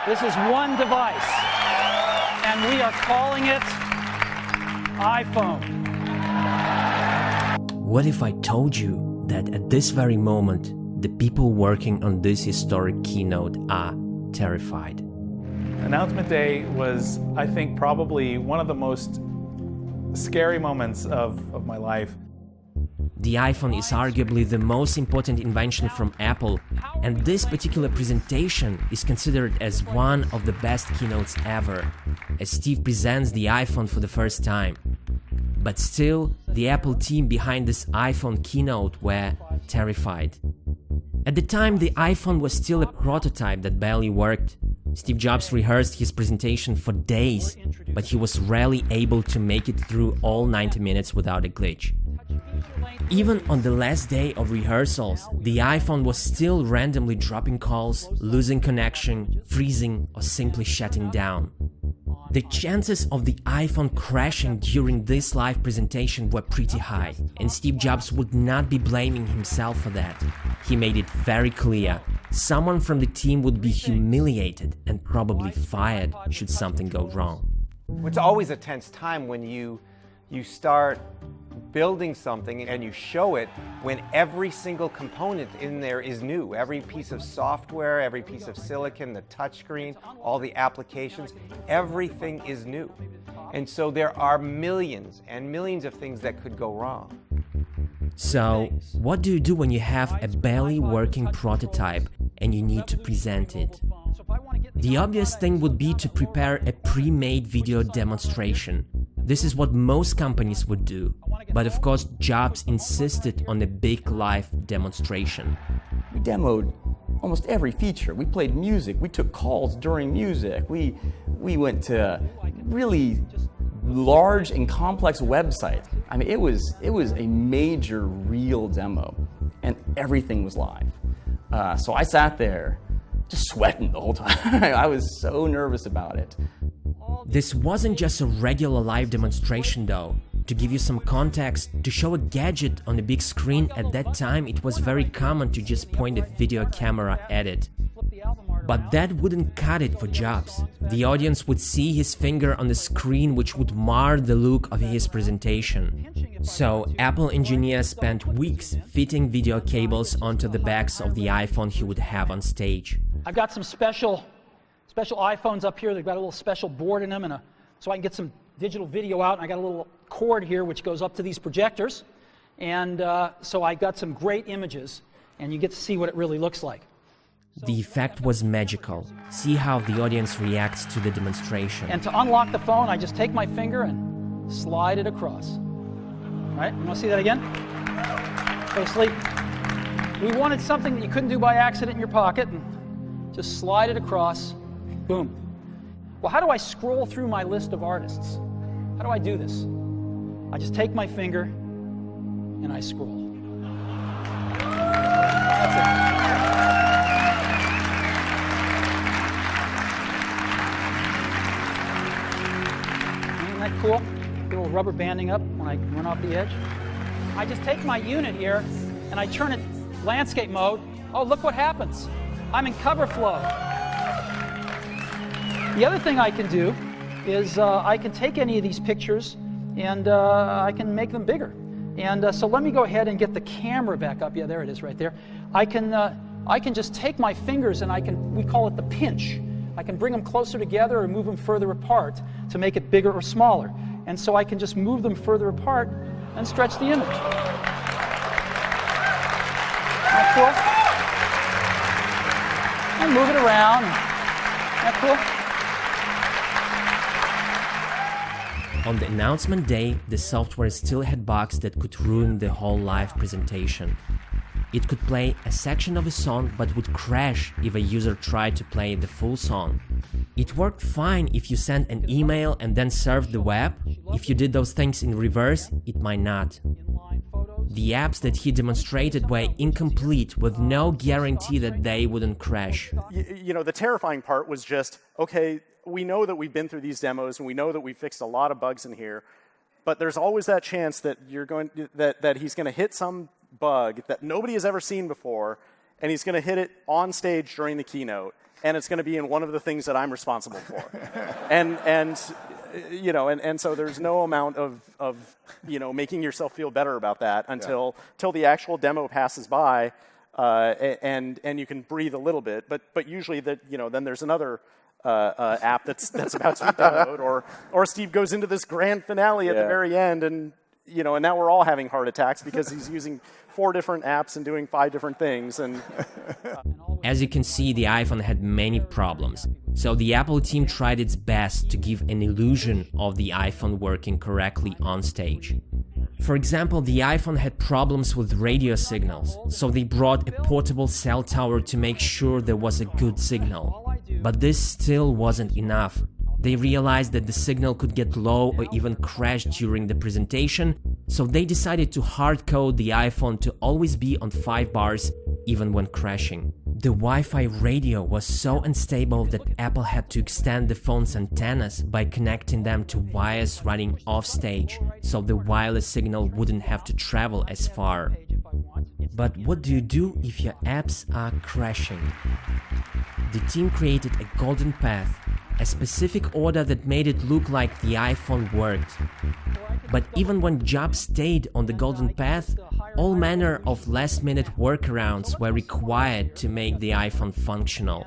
This is one device, and we are calling it iPhone. What if I told you that at this very moment, the people working on this historic keynote are terrified? Announcement day was, I think, probably one of the most scary moments of my life. The iPhone is arguably the most important invention from Apple, and this particular presentation is considered as one of the best keynotes ever, as Steve presents the iPhone for the first time. But still, the Apple team behind this iPhone keynote were terrified. At the time, the iPhone was still a prototype that barely worked. Steve Jobs rehearsed his presentation for days, but he was rarely able to make it through all 90 minutes without a glitch. Even on the last day of rehearsals, the iPhone was still randomly dropping calls, losing connection, freezing, or simply shutting down. The chances of the iPhone crashing during this live presentation were pretty high, and Steve Jobs would not be blaming himself for that. He made it very clear, someone from the team would be humiliated and probably fired should something go wrong. It's always a tense time when you start building something and you show it when every single component in there is new. Every piece of software, every piece of silicon, the touchscreen, all the applications, everything is new. And so there are millions and millions of things that could go wrong. So, what do you do when you have a barely working prototype and you need to present it? The obvious thing would be to prepare a pre-made video demonstration. This is what most companies would do. But of course, Jobs insisted on a big live demonstration. We demoed almost every feature. We played music. We took calls during music. We went to really large and complex websites. I mean, it was a major real demo, and everything was live. So I sat there just sweating the whole time. I was so nervous about it. This wasn't just a regular live demonstration though. To give you some context, to show a gadget on a big screen at that time, it was very common to just point a video camera at it. But that wouldn't cut it for Jobs. The audience would see his finger on the screen, which would mar the look of his presentation. So Apple engineers spent weeks fitting video cables onto the backs of the iPhone he would have on stage. I've got some special iPhones up here. They've got a little special board in them, so I can get some digital video out. And I got a little cord here which goes up to these projectors, and so I got some great images, and you get to see what it really looks like. The effect was magical. See how the audience reacts to the demonstration. And to unlock the phone, I just take my finger and slide it across. All right, you want to see that again? Go to sleep. We wanted something that you couldn't do by accident in your pocket, and just slide it across. Boom. Well, how do I scroll through my list of artists? How do I do this? I just take my finger and I scroll. That's it. Isn't that cool? A little rubber banding up when I run off the edge. I just take my unit here and I turn it landscape mode. Oh, look what happens. I'm in cover flow. The other thing I can do is I can take any of these pictures and I can make them bigger. And so let me go ahead and get the camera back up. Yeah, there it is right there. I can just take my fingers and we call it the pinch. I can bring them closer together or move them further apart to make it bigger or smaller. And so I can just move them further apart and stretch the image. That cool? And move it around. That cool? On the announcement day, the software still had bugs that could ruin the whole live presentation. It could play a section of a song but would crash if a user tried to play the full song. It worked fine if you sent an email and then surfed the web. If you did those things in reverse, it might not. The apps that he demonstrated were incomplete, with no guarantee that they wouldn't crash. You know, the terrifying part was just, okay, we know that we've been through these demos and we know that we fixed a lot of bugs in here, but there's always that chance that that he's going to hit some bug that nobody has ever seen before, and he's going to hit it on stage during the keynote, and it's going to be in one of the things that I'm responsible for. and so there's no amount of making yourself feel better about that until the actual demo passes by, and you can breathe a little bit. But usually then there's another app that's about to be demoed, or Steve goes into this grand finale at the very end, and now we're all having heart attacks because he's using 4 different apps and doing 5 different things. And as you can see, the iPhone had many problems, so the Apple team tried its best to give an illusion of the iPhone working correctly on stage. For example, the iPhone had problems with radio signals, so they brought a portable cell tower to make sure there was a good signal. But this still wasn't enough. They realized that the signal could get low or even crash during the presentation, so they decided to hard-code the iPhone to always be on 5 bars, even when crashing. The Wi-Fi radio was so unstable that Apple had to extend the phone's antennas by connecting them to wires running off-stage, so the wireless signal wouldn't have to travel as far. But what do you do if your apps are crashing? The team created a golden path, a specific order that made it look like the iPhone worked. But even when Jobs stayed on the golden path, all manner of last-minute workarounds were required to make the iPhone functional.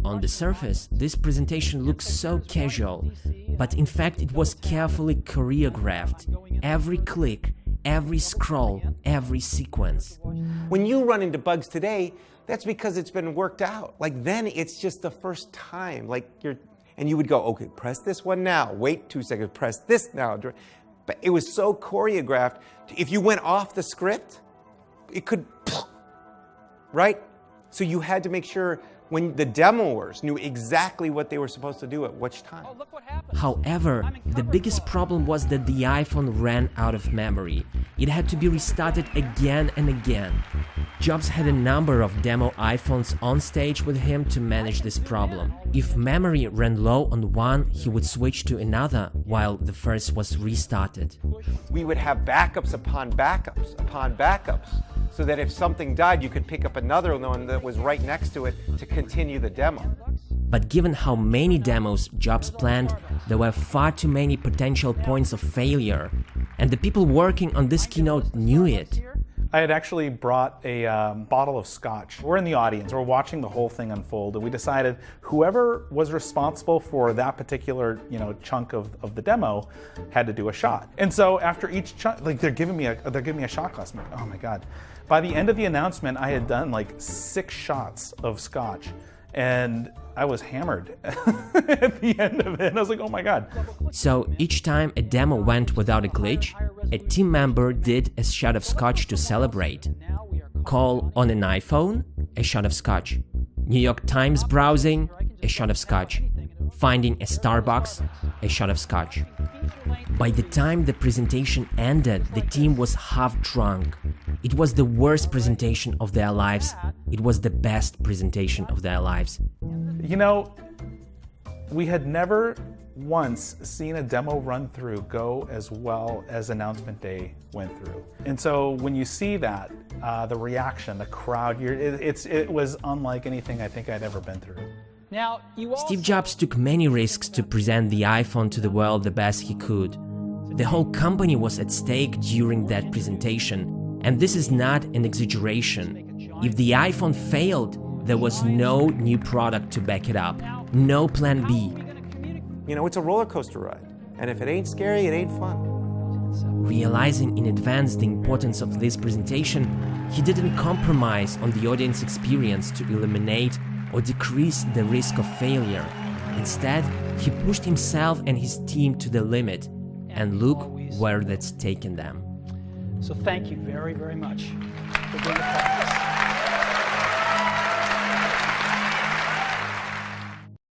On the surface, this presentation looks so casual, but in fact it was carefully choreographed. Every click, every scroll, every sequence. When you run into bugs today, that's because it's been worked out. Like then it's just the first time. And you would go, okay, press this one now, wait 2 seconds, press this now. But it was so choreographed. If you went off the script, it could, right? So you had to make sure when the demoers knew exactly what they were supposed to do at which time. However, the biggest problem was that the iPhone ran out of memory. It had to be restarted again and again. Jobs had a number of demo iPhones on stage with him to manage this problem. If memory ran low on one, he would switch to another while the first was restarted. We would have backups upon backups upon backups, so that if something died, you could pick up another one that was right next to it to continue the demo. But given how many demos Jobs planned, there were far too many potential points of failure, and the people working on this keynote knew it. I had actually brought a bottle of scotch. We're in the audience, we're watching the whole thing unfold, and we decided whoever was responsible for that particular chunk of the demo had to do a shot. And so after each chunk, they're giving me a shot glass. I'm like, oh my God. By the end of the announcement, I had done 6 shots of scotch, and I was hammered at the end of it. I was like, oh my God. So each time a demo went without a glitch, a team member did a shot of scotch to celebrate. Call on an iPhone, a shot of scotch. New York Times browsing, a shot of scotch. Finding a Starbucks, a shot of scotch. By the time the presentation ended, the team was half drunk. It was the worst presentation of their lives. It was the best presentation of their lives. We had never once seen a demo run through go as well as announcement day went through. And so when you see that, the reaction, the crowd, it was unlike anything I think I'd ever been through. Now, Steve Jobs took many risks to present the iPhone to the world the best he could. The whole company was at stake during that presentation, and this is not an exaggeration. If the iPhone failed, there was no new product to back it up, no plan B. It's a roller coaster ride, and if it ain't scary, it ain't fun. Realizing in advance the importance of this presentation, he didn't compromise on the audience experience to eliminate or decrease the risk of failure. Instead, he pushed himself and his team to the limit, and look where that's taken them. So thank you very, very much for being a part of this.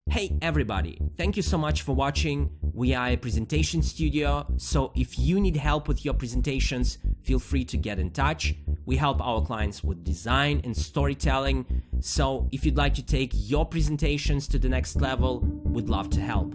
Hey everybody, thank you so much for watching. We are a presentation studio, so if you need help with your presentations, feel free to get in touch. We help our clients with design and storytelling, so if you'd like to take your presentations to the next level, we'd love to help.